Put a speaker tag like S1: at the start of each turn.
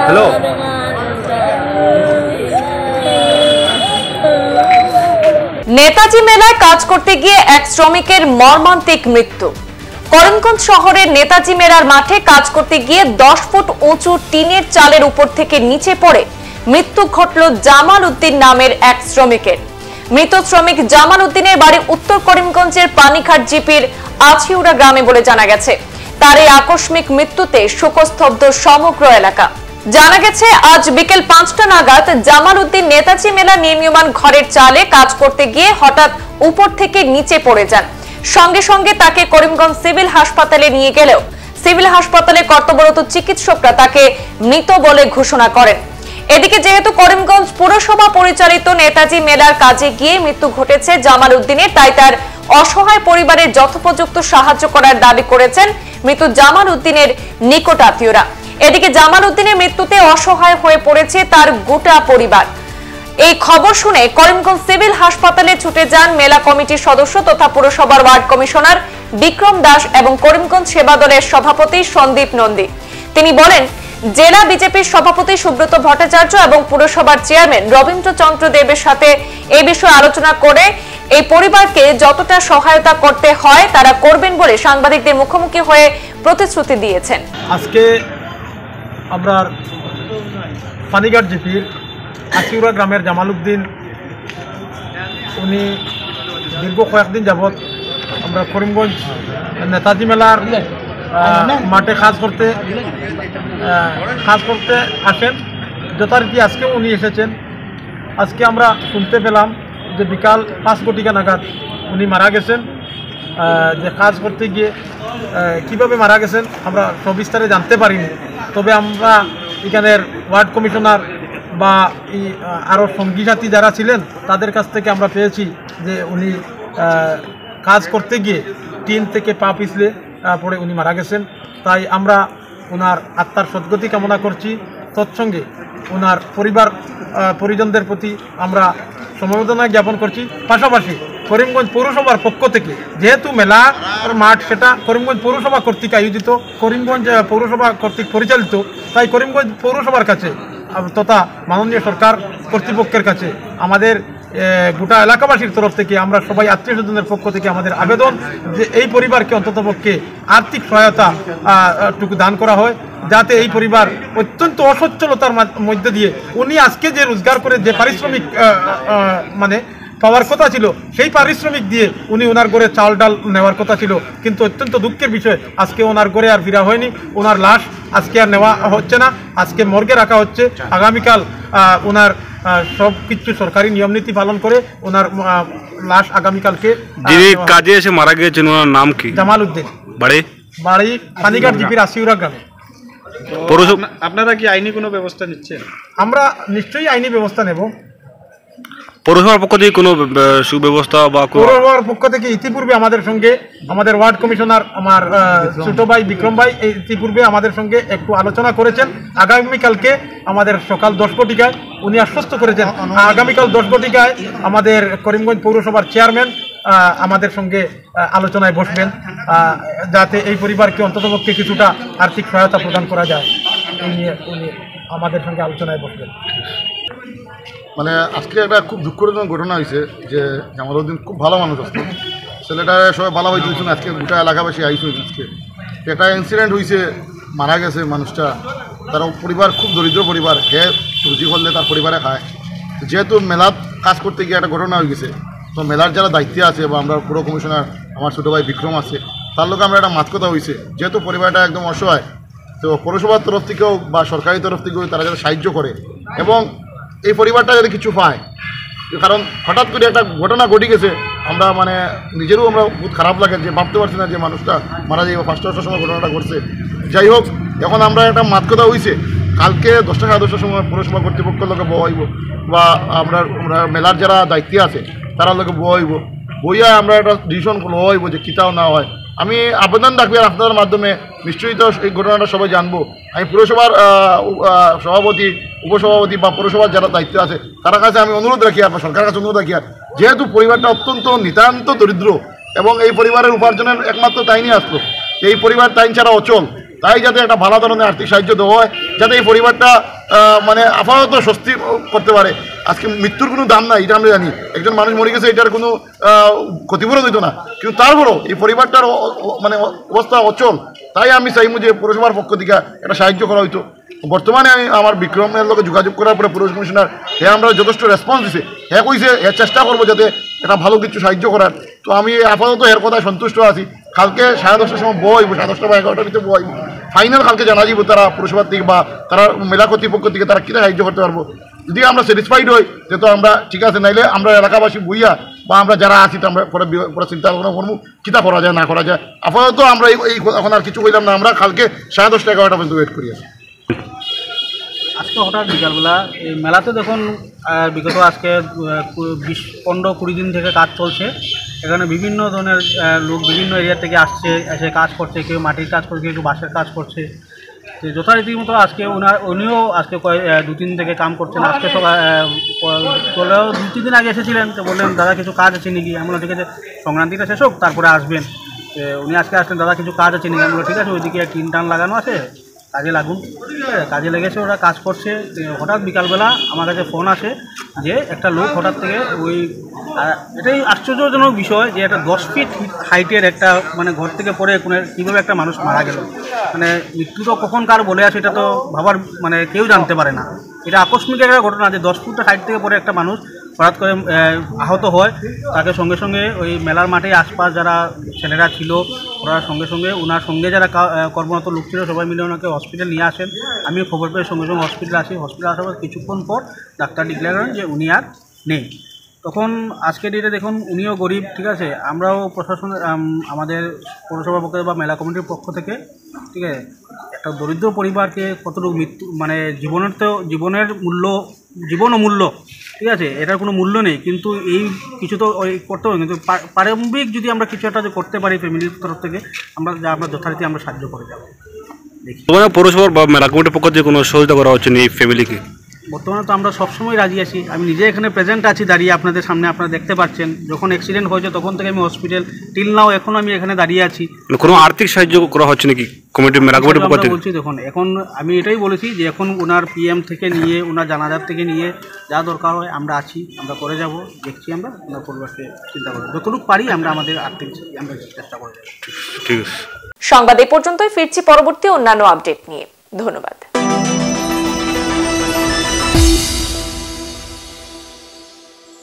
S1: Hello,
S2: Netaji মেলায় কাজ করতে গিয়ে এক শ্রমিকের মর্মান্তিক মৃত্যু। করিমগঞ্জ শহরের নেতাজি মেলার মাঠে কাজ করতে গিয়ে 10 ফুট উঁচু টিনের চালের উপর থেকে নিচে পড়ে মৃত্যু ঘটল জামাল উদ্দিন নামের এক শ্রমিকের। মৃত শ্রমিক জামাল উদ্দিনের বাড়ি উত্তর করিমগঞ্জের পানিঘাট জিপির আছিউড়া গ্রামে বলে জানা গেছে। তার এই আকস্মিক মৃত্যুতে শোকস্তব্ধ সমগ্র এলাকা। জানা গেছে আজ বিকেল 5টা নাগাদ জামাল উদ্দিন নেতাজি মেলা নির্মীয়মান ঘরের চালে কাজ করতে গিয়ে হঠাৎ উপর থেকে নিচে পড়ে যান। সঙ্গে সঙ্গে তাকে করিমগঞ্জ সিভিল হাসপাতালে নিয়ে গেলেও সিভিল হাসপাতালে কর্তব্যরত চিকিৎসকরা তাকে মৃত বলে ঘোষণা করেন। এদিকে যেহেতু করিমগঞ্জ পুরসভা পরিচালিত নেতাজি মেলার কাজে গিয়ে মৃত্যু ঘটেছে জামাল উদ্দিনের, তাই তার অসহায় পরিবারের যথোপযুক্ত সাহায্য করার দাবি করেছেন মৃত জামাল উদ্দিনের নিকট আত্মীয়রা। এদিকে জামাল উদ্দিনের মৃত্যুতে অসহায় হয়ে পড়েছে তার গোটা পরিবার। এই খবর শুনে করিমগঞ্জ সিভিল হাসপাতালে ছুটে যান মেলা কমিটির সদস্য তথা পুরসভার ওয়ার্ড কমিশনার বিক্রম দাস এবং করিমগঞ্জ সেবা দলের সভাপতি সন্দীপ নন্দী। তিনি বলেন, জেলা বিজেপির সভাপতি সুব্রত ভট্টাচার্য এবং পুরসভার চেয়ারম্যান রবীন্দ্র চন্দ্র দেবের সাথে এই বিষয়ে আলোচনা করে এই পরিবারকে যতটা সহায়তা করতে হয় তারা করবেন বলে সাংবাদিকদের মুখোমুখি হয়ে প্রতিশ্রুতি দিয়েছেন।
S3: আজকে আমরা পানিঘাট জিপির আছিউড়া গ্রামের জামাল উদ্দিন, উনি দীর্ঘ কয়েকদিন যাবৎ আমরা করিমগঞ্জ নেতাজি মেলার মাঠে কাজ করতে আসেন। যথারীতি আজকেও উনি এসেছেন। আজকে আমরা শুনতে পেলাম যে বিকাল 5 কোটিকা নাগাদ উনি মারা গেছেন। যে কাজ করতে গিয়ে কিভাবে মারা গেছেন আমরা সবিস্তারে জানতে পারিনি, তবে আমরা এখানের ওয়ার্ড কমিশনার বা আরও সঙ্গী সাথী যারা ছিলেন তাদের কাছ থেকে আমরা পেয়েছি যে উনি কাজ করতে গিয়ে টিন থেকে পা পিছলে পড়ে উনি মারা গেছেন। তাই আমরা ওনার আত্মার সদ্গতি কামনা করছি। তৎসঙ্গে ওনার পরিজনদের প্রতি আমরা সমবেদনা জ্ঞাপন করছি। পাশাপাশি করিমগঞ্জ পৌরসভার পক্ষ থেকে, যেহেতু মেলার মাঠ সেটা করিমগঞ্জ পৌরসভা কর্তৃক আয়োজিত, করিমগঞ্জ পৌরসভা কর্তৃক পরিচালিত, তাই করিমগঞ্জ পৌরসভার কাছে তথা মাননীয় সরকার কর্তৃপক্ষের কাছে আমাদের গোটা এলাকাবাসীর তরফ থেকে আমরা সবাই আত্মীয় স্বজনের পক্ষ থেকে আমাদের আবেদন যে এই পরিবারকে অন্ততপক্ষে আর্থিক সহায়তা টুকু দান করা হয়, যাতে এই পরিবার অত্যন্ত অসচ্ছলতার মধ্যে দিয়ে উনি আজকে যে রোজগার করে যে পারিশ্রমিক মানে পাওয়ার কথা ছিল, সেই পারিশ্রমিক দিয়ে উনি ওনার ঘরে চাল ডাল নেওয়ার কথা ছিল। কিন্তু অত্যন্ত দুঃখের বিষয় আজকে ওনার ঘরে আর ফিরা হয়নি। ওনার লাশ আজকে আর নেওয়া হচ্ছে না, আজকে মর্গে রাখা হচ্ছে। আগামীকাল ওনার সব কিছু সরকারি নিয়ম নীতি পালন করে ওনার লাশ আগামীকালকে।
S1: যিনি কাজে এসে মারা গিয়েছেন ওনার নাম কি?
S3: জামাল উদ্দিন, বাড়ি পানিঘাট জিপির আছিউড়া গ্রামে।
S4: আপনারা কি আইনি কোনো ব্যবস্থা নিচ্ছেন?
S3: আমরা নিশ্চয়ই আইনি ব্যবস্থা নেব।
S1: পৌরসভার পক্ষ থেকে কোনো সুব্যবস্থা বা
S3: পৌরসভার পক্ষ থেকে ইতিপূর্বে আমাদের সঙ্গে আমাদের ওয়ার্ড কমিশনার আমার ছোট ভাই বিক্রম ভাই ইতিপূর্বে আমাদের সঙ্গে একটু আলোচনা করেছেন। আগামীকালকে আমাদের সকাল 10 কোটিকায় উনি আশ্বস্ত করেছেন আগামীকাল 10 কোটিকায় আমাদের করিমগঞ্জ পৌরসভার চেয়ারম্যান আমাদের সঙ্গে আলোচনায় বসবেন, যাতে এই পরিবারকে অন্ততপক্ষে কিছুটা আর্থিক সহায়তা প্রদান করা যায়। এই নিয়ে উনি আমাদের সঙ্গে আলোচনায় বসবেন।
S5: মানে আজকে একটা খুব দুঃখজনক ঘটনা হয়েছে যে জামাল উদ্দিন খুব ভালো মানুষ আসতো, ছেলেটা সবাই ভালো হয়েছিল। আজকে গোটা এলাকাবাসী আইসো, আজকে একটা ইনসিডেন্ট হয়েছে, মারা গেছে মানুষটা। তার পরিবার খুব দরিদ্র পরিবার, হে রুজি করলে তার পরিবারে খায়। যেহেতু মেলাত কাজ করতে গিয়ে একটা ঘটনা হয়ে গেছে, তো মেলার যারা দায়িত্বে আছে বা আমরা পুরো কমিশনার আমার ছোটো ভাই বিক্রম আছে, তার লোক আমরা একটা মাত কথা হয়েছে। যেহেতু পরিবারটা একদম অসহায়, তো পৌরসভার তরফ থেকেও বা সরকারি তরফ থেকেও তারা যারা সাহায্য করে এবং এই পরিবারটা যদি কিছু পায়, কারণ হঠাৎ করে একটা ঘটনা ঘটে গেছে। আমরা মানে নিজেরও আমরা বহুত খারাপ লাগে যে ভাবতে পারছি না যে মানুষটা মারা যাবে। 5টার সময় ঘটনাটা ঘটছে। যাই হোক, এখন আমরা একটা মাত কথা হয়েছে, কালকে 10টা সাড়ে 10টার সময় পৌরসভা কর্তৃপক্ষের লোকে বইব বা আমরা মেলার যারা দায়িত্বে আছে তারা লোকে বইব, বইয়া আমরা একটা ডিসিশন হইব যে কিতাও না হয়। আমি আবেদন রাখবি আর আপনাদের মাধ্যমে, নিশ্চয়ই তো এই ঘটনাটা সবাই জানবো। আমি পুরসভার সভাপতি, উপসভাপতি বা পৌরসভার যারা দায়িত্ব আছে তার কাছে আমি অনুরোধ রাখি, আপনার সরকারের কাছে অনুরোধ রাখি, যেহেতু পরিবারটা অত্যন্ত নিতান্ত দরিদ্র এবং এই পরিবারের উপার্জনের একমাত্র তাই নিয়ে আসলো, এই পরিবার তাই ছাড়া অচল। তাই যাতে একটা ভালো ধরনের আর্থিক সাহায্য দেওয়া হয়, যাতে এই পরিবারটা মানে আপাতত স্বস্তি করতে পারে। আজকে মৃত্যুর কোনো দাম নাই, এটা আমরা জানি, একজন মানুষ মরে গেছে, এটার কোনো ক্ষতিপূরণ দিত না, কিন্তু তারপরও এই পরিবারটার মানে অবস্থা অচল। তাই আমি চাইব যে পৌরসভার পক্ষ থেকে একটা সাহায্য করা হইতো। বর্তমানে আমি আমার বিক্রমের লোক যোগাযোগ করার পরে পৌর কমিশনার আমরা যথেষ্ট রেসপন্স দিছে, কইছে চেষ্টা করবো যাতে এটা ভালো কিছু সাহায্য করার। তো আমি আপাতত কথায় সন্তুষ্ট আছি। কালকে 10:30টার সময় বইব, 10:30 বা 11টার ভিতরে বইব, ফাইনাল কালকে জানা যাব তারা পৌরসভার থেকে বা তারা মেলা কর্তৃপক্ষ থেকে তারা কীটা সাহায্য করতে পারবো। যদি আমরা স্যাটিসফাইড হই যেহেতু আমরা ঠিক আছে, নাইলে আমরা এলাকাবাসী বইয়া বা আমরা যারা আছি আমরা পরে চিন্তা ভাবনা করবো কীটা করা যায় না করা যায়। আপাতত আমরা এই এখন আর কিছু কইলাম না, আমরা কালকে 10:30 11টা পর্যন্ত ওয়েট করি আছি।
S6: আজকে হঠাৎ বিকালবেলা এই মেলাতে দেখুন বিগত আজকে 15-20 দিন থেকে কাজ চলছে। এখানে বিভিন্ন ধরনের লোক বিভিন্ন এরিয়া থেকে আসছে, এসে কাজ করছে, কেউ মাটির কাজ করছে, কেউ বাঁশের কাজ করছে। তো যথারীতি মতো আজকে উনিও আজকে 2-3 দিন থেকে কাম করছেন। আজকে চলেও 2-3 দিন আগে এসেছিলেন, তো বললেন দাদা কিছু কাজ আছে নাকি। আমি বললাম ঠিক আছে, সংক্রান্তিটা শেষ হোক তারপরে আসবেন। উনি আজকে আসলেন, দাদা কিছু কাজ আছে নাকি। আমি বললাম ঠিক আছে, ওইদিকে টিন টান লাগানো আছে, কাজে লাগুন। কাজে লেগেছে, ওরা কাজ করছে। হঠাৎ বিকালবেলা আমার কাছে ফোন আসে যে একটা লোক হঠাৎ থেকে ওই, এটাই আশ্চর্যজনক বিষয় যে একটা 10 ফিট হাইটের একটা মানে ঘর থেকে পড়ে কীভাবে একটা মানুষ মারা গেল। মানে মৃত্যু তো কখন কার বলে আসে এটা তো ভাবার মানে কেউ জানতে পারে না। এটা আকস্মিক একটা ঘটনা যে 10 ফুট হাইট থেকে পড়ে একটা মানুষ হঠাৎ করে আহত হয়। তাকে সঙ্গে সঙ্গে ওই মেলার মাঠে আশপাশ যারা ছেলেরা ছিল ওরা সঙ্গে সঙ্গে ওনার সঙ্গে যারা কর্মরত লোক ছিল সবাই মিলে ওনাকে হসপিটাল নিয়ে আসেন। আমিও খবর পেয়ে সঙ্গে সঙ্গে হসপিটালে আসি। হসপিটালে আসার পর কিছুক্ষণ পর ডাক্তার ডিক্লেয়ার করেন যে উনি আর নেই। তখন আজকের ডেটে দেখুন উনিও গরিব, ঠিক আছে, আমরাও প্রশাসন আমাদের পৌরসভার পক্ষ বা মেলা কমিটির পক্ষ থেকে, ঠিক আছে, একটা দরিদ্র পরিবারকে কতটুকু মৃত্যু মানে জীবনের মূল্য, জীবন ও মূল্য, ঠিক আছে, এটার কোনো মূল্য নেই, কিন্তু এই কিছু তো ওই করতে হবে। কিন্তু প্রারম্ভিক যদি আমরা কিছু একটা করতে পারি ফ্যামিলির তরফ থেকে, আমরা যথারীতি আমরা সাহায্য করে যাবো। দেখি
S1: পৌরসভার বা মেলা কমিটির পক্ষ থেকে কোনো সহযোগিতা করা হচ্ছে না এই ফ্যামিলিকে?
S6: বর্তমানে তো আমরা সবসময় রাজি আছি। আমি নিজে এখানে প্রেজেন্ট আছি দাঁড়িয়ে আপনাদের সামনে, আপনারা দেখতে পাচ্ছেন। যখন অ্যাক্সিডেন্ট হয়েছে তখন থেকে আমি হসপিটাল টিল নাও এখনও আমি এখানে দাঁড়িয়ে আছি।
S1: কোনো আর্থিক সাহায্য করা হচ্ছে নাকি কমিটির মেলা কমিটির পক্ষ থেকে?
S6: বলছি দেখুন, এখন আমি এটাই বলেছি যে এখন ওনার পিএম থেকে নিয়ে ওনার জানাজার থেকে নিয়ে যা দরকার হয় আমরা আছি, আমরা করে যাব। দেখছি আমরা ওনার পরিবারকে চিন্তা করবো, যতটুকু পারি আমরা আমাদের আর্থিক আমরা চেষ্টা করে যাব।
S1: ঠিক আছে।
S2: সংবাদ এই পর্যন্তই, ফিরছি পরবর্তী অন্যান্য আপডেট নিয়ে। ধন্যবাদ।